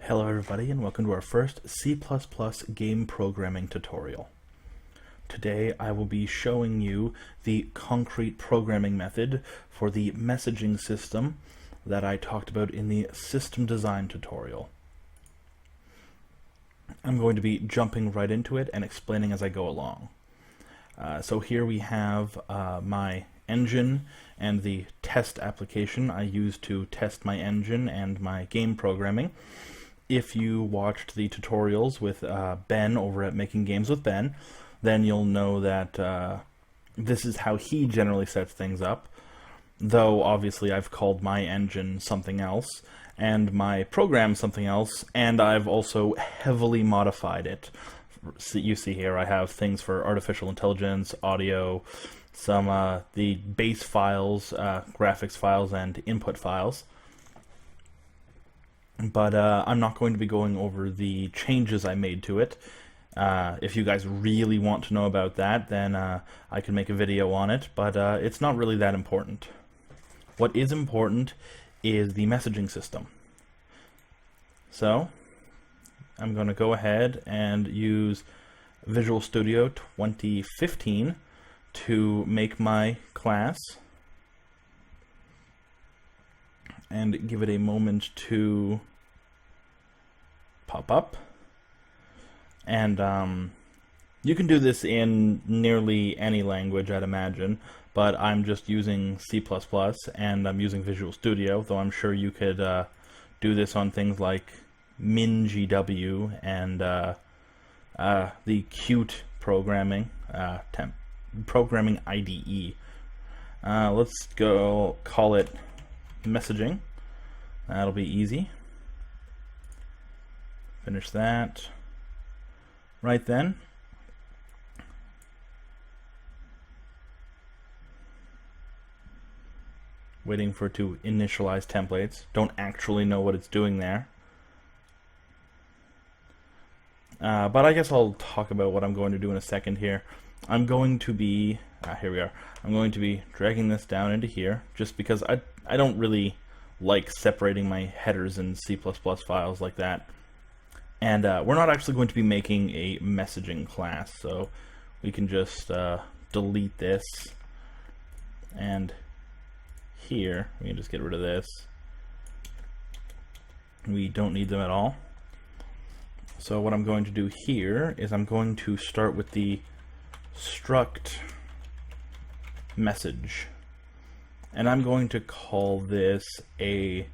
Hello everybody and welcome to our first C++ game programming tutorial. Today I will be showing you the concrete programming method for the messaging system that I talked about in the system design tutorial. I'm going to be jumping right into it and explaining as I go along. So here we have my engine and the test application I use to test my engine and my game programming. If you watched the tutorials with Ben over at Making Games with Ben, then you'll know that this is how he generally sets things up, though obviously I've called my engine something else, and my program something else, and I've also heavily modified it. So you see here I have things for artificial intelligence, audio, some the base files, graphics files, and input files. But I'm not going to be going over the changes I made to it. If you guys really want to know about that, then I can make a video on it, but it's not really that important. What is important is the messaging system. So I'm going to go ahead and use Visual Studio 2015 to make my class and give it a moment to pop up. And you can do this in nearly any language, I'd imagine, but I'm just using C++ and I'm using Visual Studio, though I'm sure you could do this on things like MinGW and the Qt programming programming IDE. Let's go call it messaging. That'll be easy. Finish that right then. Waiting for it to initialize templates. Don't actually know what it's doing there. But I guess I'll talk about what I'm going to do in a second here. I'm going to be, here we are. I'm going to be dragging this down into here just because I don't really like separating my headers in C++ files like that. And we're not actually going to be making a messaging class, so we can just delete this. And here, we can just get rid of this. We don't need them at all. So what I'm going to do here is I'm going to start with the struct message. And I'm going to call this a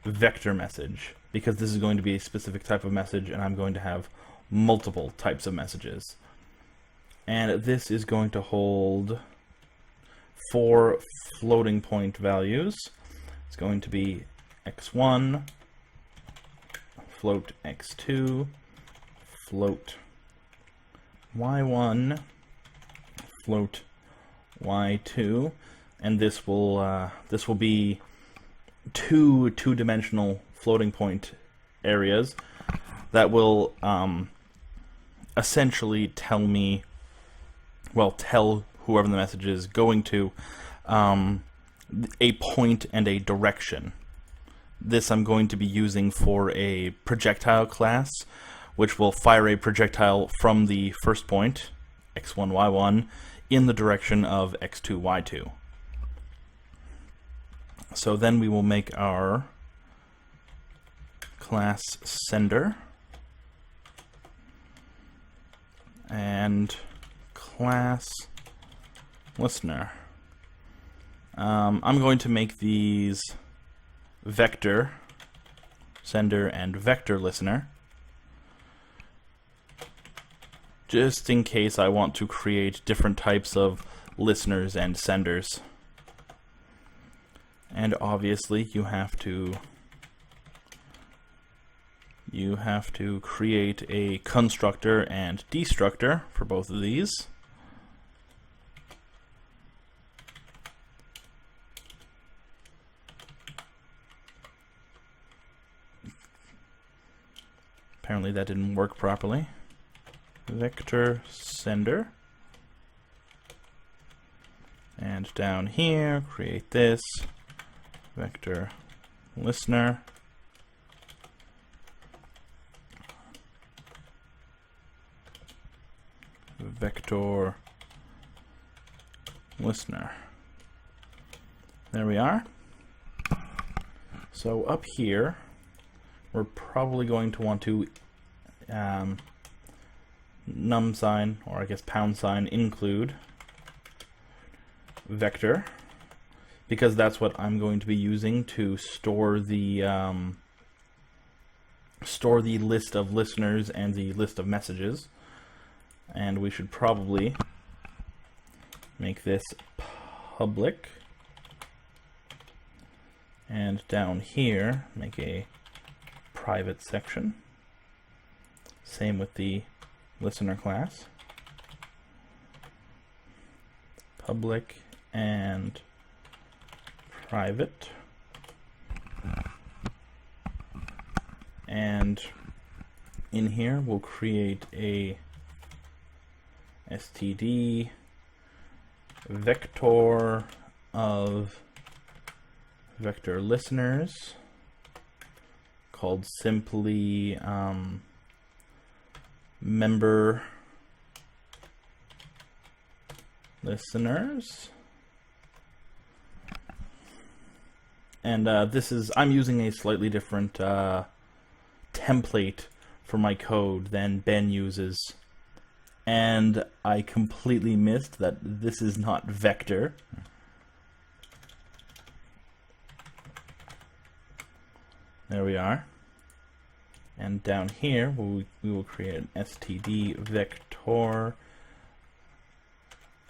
vector message, because this is going to be a specific type of message and I'm going to have multiple types of messages. And this is going to hold 4 floating point values. It's going to be x1, float x2, float y1, float y2, and this will be two-dimensional floating point areas that will essentially tell me, well, tell whoever the message is going to a point and a direction. This I'm going to be using for a projectile class, which will fire a projectile from the first point, x1, y1, in the direction of x2, y2. So then we will make our class sender and class listener. I'm going to make these vector sender and vector listener, just in case I want to create different types of listeners and senders. And obviously you have to create a constructor and destructor for both of these. Apparently that didn't work properly. Vector sender. And down here, create this vector listener vector listener. There we are. So up here, we're probably going to want to num sign, or I guess pound sign, include vector, because that's what I'm going to be using to store the list of listeners and the list of messages. And we should probably make this public, and down here make a private section. Same with the listener class, public and private. And in here we'll create a std vector of vector listeners called simply member listeners. And I'm using a slightly different template for my code than Ben uses, and I completely missed that this is not vector. There we are. And down here we will create an std vector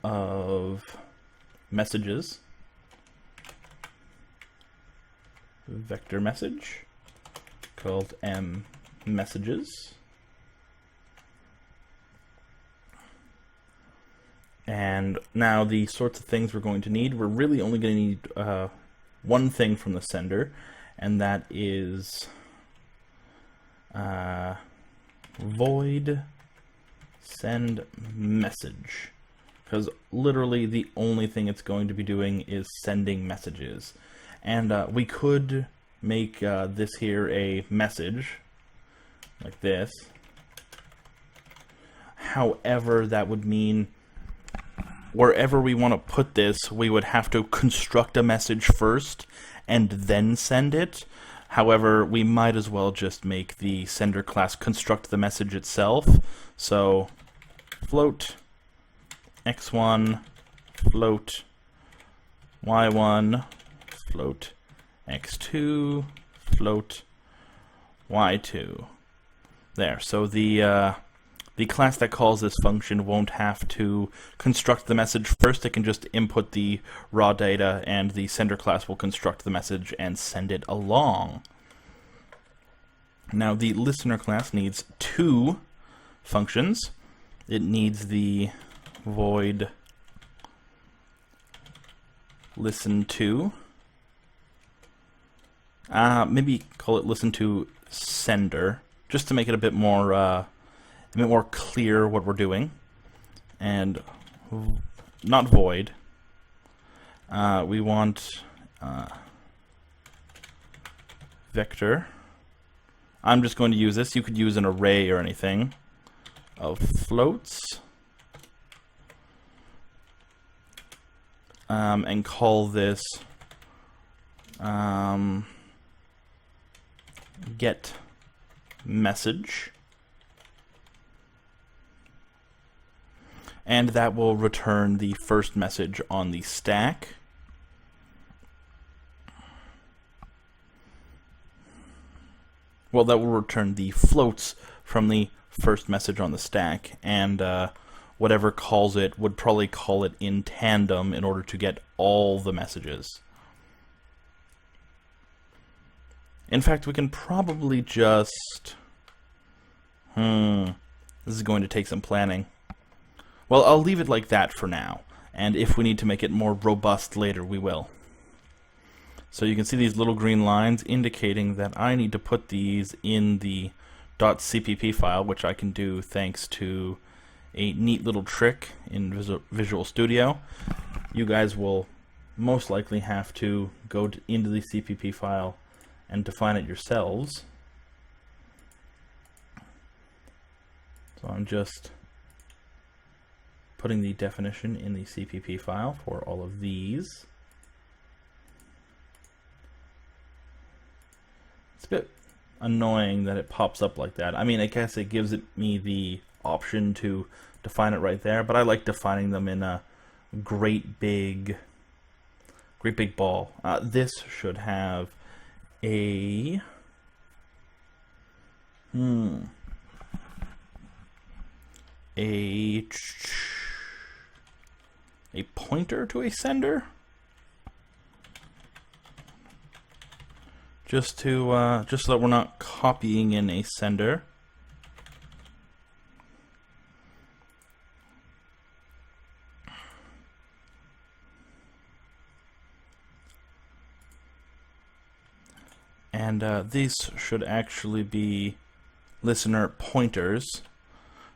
of messages, vector message called messages. And now the sorts of things we're going to need, we're really only going to need one thing from the sender, and that is void send message, because literally the only thing it's going to be doing is sending messages. And we could make this here a message like this. However, that would mean wherever we want to put this, we would have to construct a message first and then send it. However, we might as well just make the sender class construct the message itself. So float x1, float y1, float x2, float y2. There. So the class that calls this function won't have to construct the message first. It can just input the raw data, and the sender class will construct the message and send it along. Now the listener class needs two functions. It needs the void listen to. Maybe call it listen to sender, just to make it a bit more clear what we're doing. And not void. We want vector. I'm just going to use this. You could use an array or anything of floats. And call this get message. And that will return the first message on the stack. Well, that will return the floats from the first message on the stack, and whatever calls it would probably call it in tandem in order to get all the messages. In fact, we can probably just... This is going to take some planning. Well, I'll leave it like that for now, and if we need to make it more robust later, we will. So you can see these little green lines indicating that I need to put these in the .cpp file, which I can do thanks to a neat little trick in Visual Studio. You guys will most likely have to go into the CPP file and define it yourselves. So I'm just putting the definition in the CPP file for all of these. It's a bit annoying that it pops up like that. I mean, I guess it gives me the option to define it right there, but I like defining them in a great big ball. This should have a pointer to a sender, just so that we're not copying in a sender. And these should actually be listener pointers,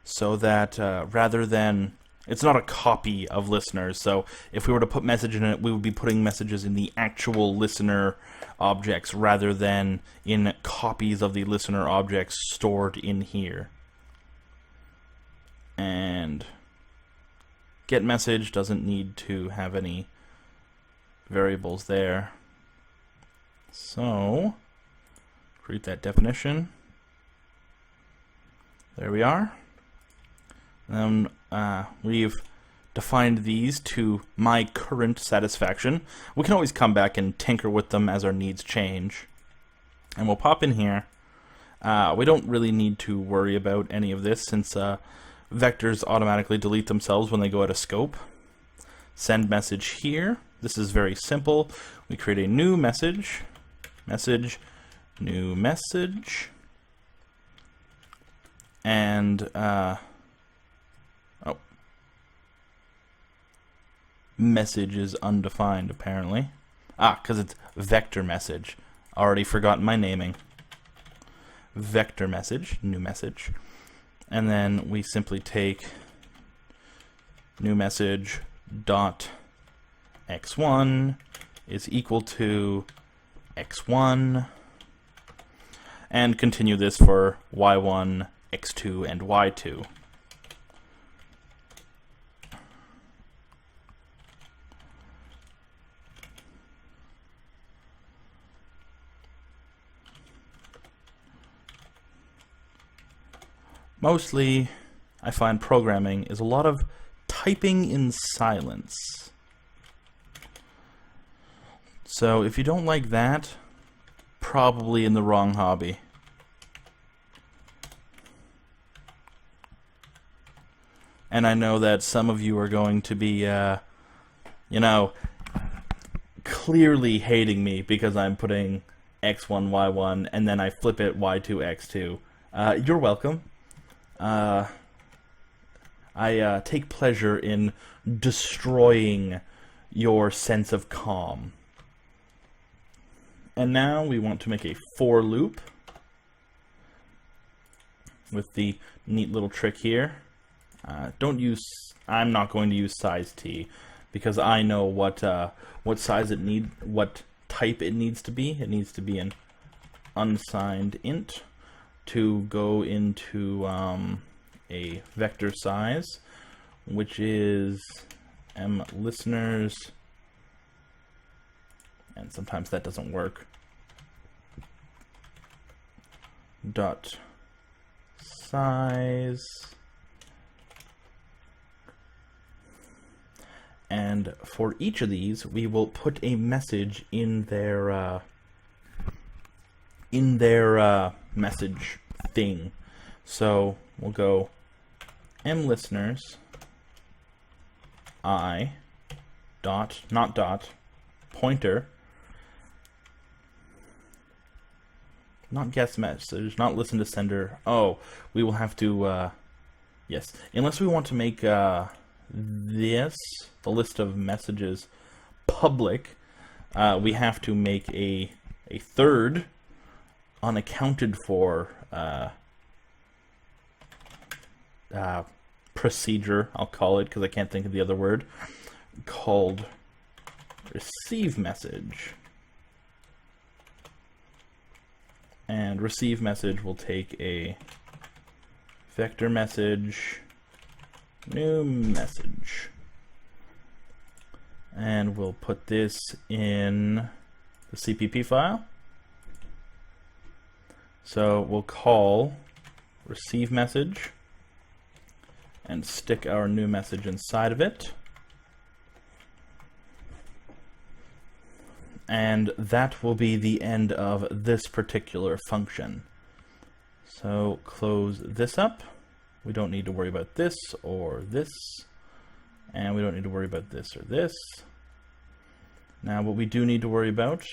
so that rather than, it's not a copy of listeners, so if we were to put message in it, we would be putting messages in the actual listener objects rather than in copies of the listener objects stored in here. And get message doesn't need to have any variables there. So create that definition. There we are. Then we've defined these to my current satisfaction. We can always come back and tinker with them as our needs change. And we'll pop in here. We don't really need to worry about any of this since vectors automatically delete themselves when they go out of scope. Send message here. This is very simple. We create a new message. New message. And message is undefined apparently. Because it's vector message. Already forgotten my naming. Vector message, new message. And then we simply take new message dot x1 is equal to x1, and continue this for y1, x2, and y2. Mostly, I find programming is a lot of typing in silence. So if you don't like that, probably in the wrong hobby. And I know that some of you are going to be, clearly hating me because I'm putting x1, y1, and then I flip it y2, x2. You're welcome. I take pleasure in destroying your sense of calm. And now we want to make a for loop with the neat little trick here. I'm not going to use size t because I know what size what type it needs to be. It needs to be an unsigned int to go into a vector size, which is listeners. And sometimes that doesn't work. Dot size. And for each of these, we will put a message in their message thing. So we'll go listeners I dot, not dot, pointer, not guest message, not listen to sender. Oh, we will have to, yes, unless we want to make the list of messages, public, we have to make a third unaccounted for procedure, I'll call it because I can't think of the other word, called receive message. And receive message will take a vector message new message. And we'll put this in the CPP file. So we'll call receive message and stick our new message inside of it. And that will be the end of this particular function. So close this up. We don't need to worry about this or this. And we don't need to worry about this or this. Now what we do need to worry about,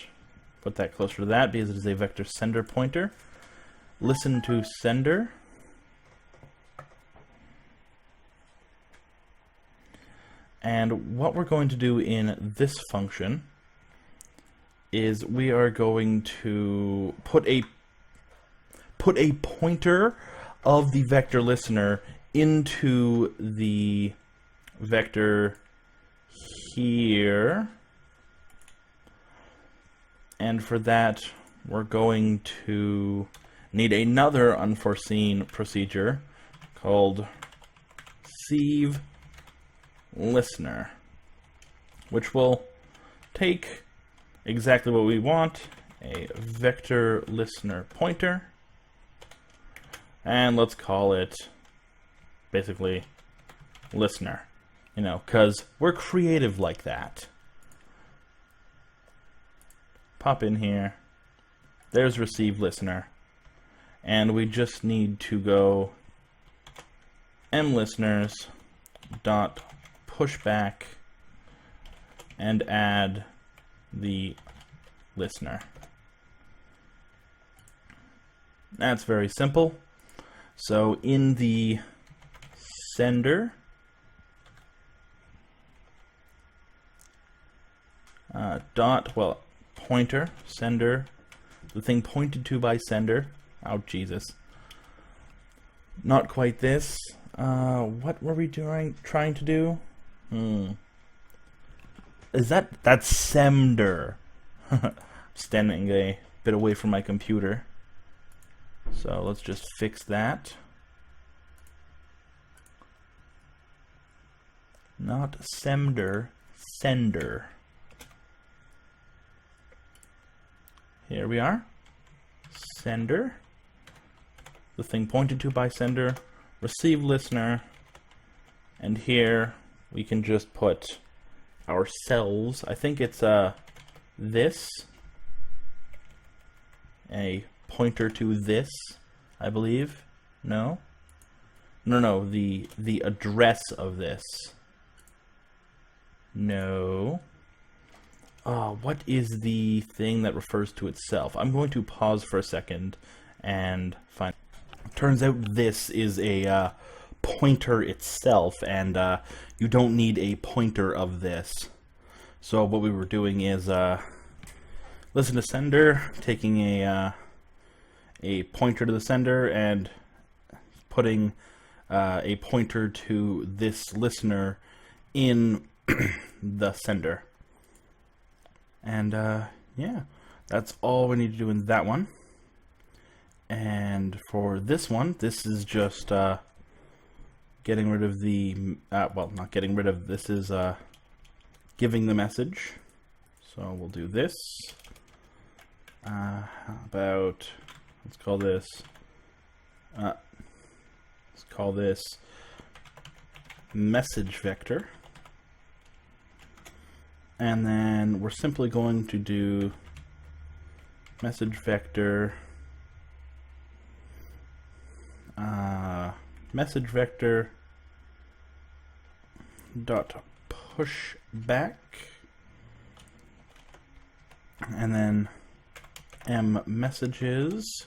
put that closer to that because it is a vector sender pointer. Listen to sender. And what we're going to do in this function is we are going to put a pointer of the vector listener into the vector here, and for that we're going to need another unforeseen procedure called receive listener, which will take exactly what we want, a vector listener pointer, and let's call it basically listener, you know, because we're creative like that. Pop in here, there's receive listener, and we just need to go mlisteners dot pushback and add the listener. That's very simple. So in the sender pointer sender, the thing pointed to by sender. Oh Jesus, not quite this. What were we trying to do? Is that's sender? Standing a bit away from my computer, so let's just fix that. Not sender, sender. Here we are. Sender, the thing pointed to by sender, receive listener, and here we can just put ourselves. I think it's this, a pointer to this, I believe. No, the address of this. No. What is the thing that refers to itself? I'm going to pause for a second and find. Turns out this is a pointer itself, and you don't need a pointer of this. So what we were doing is listen to sender, taking a pointer to the sender and putting a pointer to this listener in the sender. And yeah, that's all we need to do in that one. And for this one, this is just getting rid of the, well, not getting rid of, this is giving the message. So we'll do this. How about, let's call this message vector. And then we're simply going to do message vector dot push back, and then messages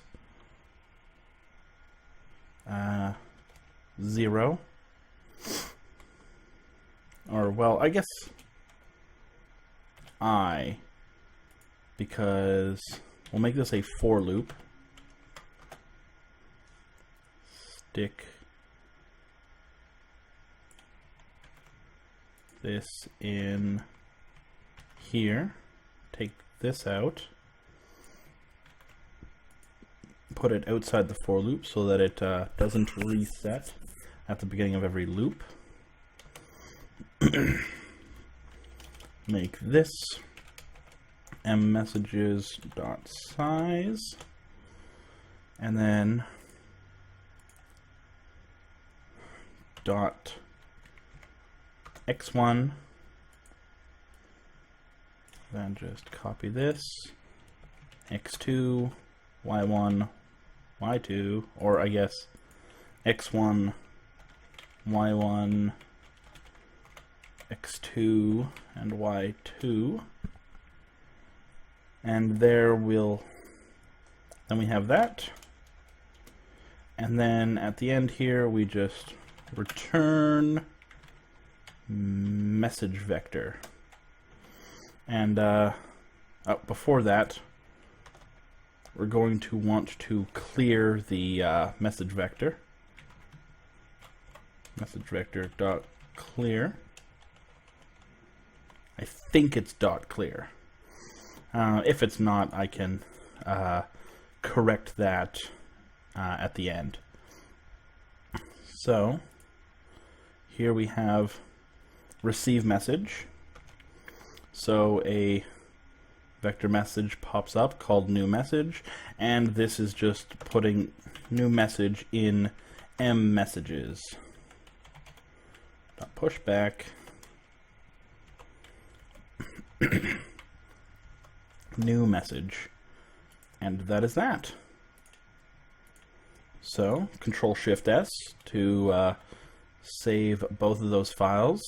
0, or well, I guess I, because we'll make this a for loop. Stick this in here, take this out, put it outside the for loop so that it doesn't reset at the beginning of every loop. make this mMessages.size, and then dot x1, then just copy this, x2, y1, y2, or I guess x1, y1, x2, and y2, and then we have that, and then at the end here we just return message vector. And before that, we're going to want to clear the message vector. Message vector dot clear. I think it's dot clear. If it's not, I can correct that at the end. So here we have receive message. So a vector message pops up called new message, and this is just putting new message in mMessages. Pushback new message, and that is that. So Control-Shift-S to save both of those files.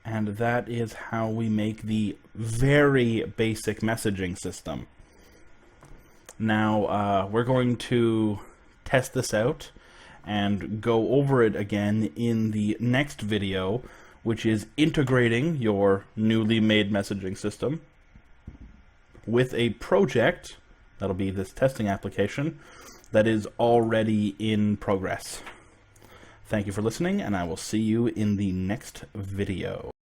And that is how we make the very basic messaging system. Now, we're going to test this out and go over it again in the next video, which is integrating your newly made messaging system with a project, that'll be this testing application, that is already in progress. Thank you for listening, and I will see you in the next video.